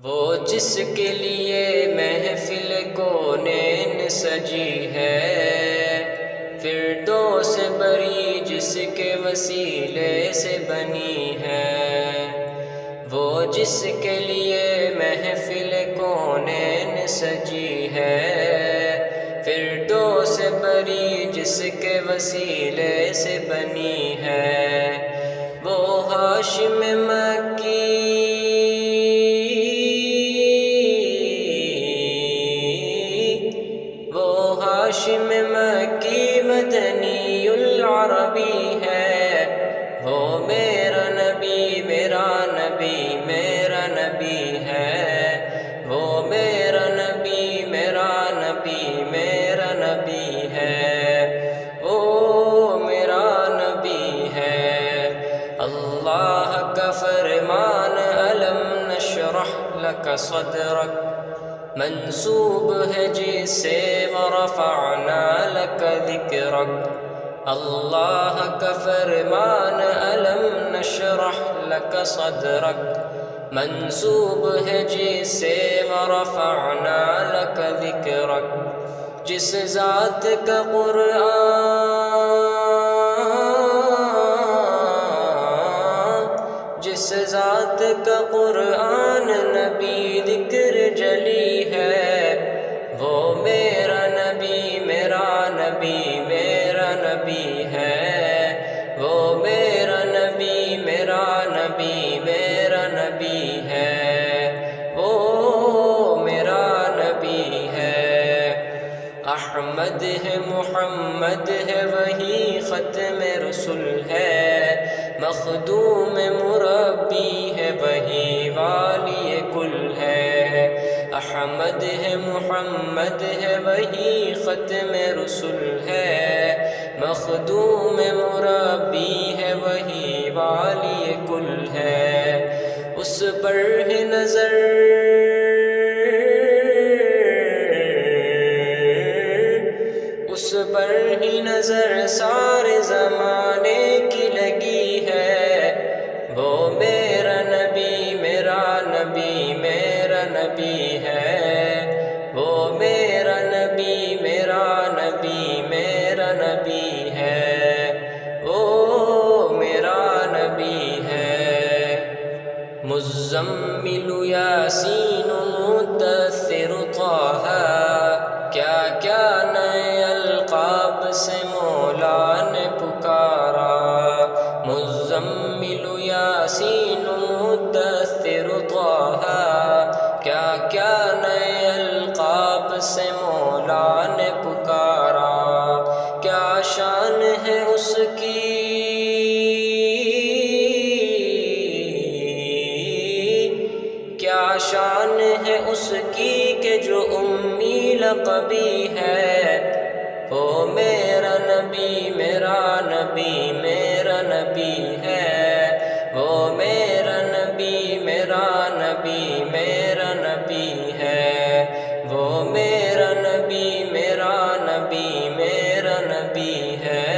وہ جس کے لیے محفل کونین سجی ہے، فردوس بری جس کے وسیلے سے بنی ہے۔ وہ جس کے لیے محفل کونین سجی ہے، فردوس بری جس کے وسیلے سے بنی ہے۔ وہ ہاشم مکی ہاشم مکی مدنی العربی ہے۔ وہ میرا نبی میرا نبی میرا نبی ہے۔ وہ میرا نبی میرا نبی میرا نبی ہے۔ وہ میرا نبی ہے۔ اللہ کا فرمان الم نشرح لک صدرک منسوب ہے جس سے ورفعنا لک ذکرک۔ اللہ کا فرمان الم نشرح لک صدرک منسوب ہے جس سے ورفعنا لک ذکرک۔ جس ذات کا قرآن نبی ذکر جلی ہے، وہ میرا نبی میرا نبی میرا نبی ہے۔ وہ میرا نبی میرا نبی میرا نبی ہے۔ وہ میرا نبی ہے۔ احمد ہے محمد ہے وہی ختم رسول ہے، مخدوم مربی ہے وہی والی کل ہے۔ احمد ہے محمد ہے وہی ختم رسول ہے، مخدوم مربی ہے وہی والی کل ہے۔ اس پر ہے نظر اس پر ہی نظر سارے زمانے کی لگی ہے۔ وہ میرا نبی میرا نبی میرا نبی ہے۔ وہ میرا نبی میرا نبی میرا نبی ہے۔ وہ میرا نبی ہے۔ مزمل یاسین مدثر طہ، کیا کیا نئے القاب سے مولا نے پکارا۔ مزمل یاسین مدثر طہ، کیا کیا نئے القاب سے مولا نے پکارا۔ کیا شان ہے اس کی کیا شان ہے اس کی کہ جو امی لقبی ہے۔ وہ میرا نبی میرا نبی میرا نبی ہے۔ وہ میرا نبی میرا نبی میرا نبی ہے۔ وہ میرا نبی میرا نبی میرا نبی ہے۔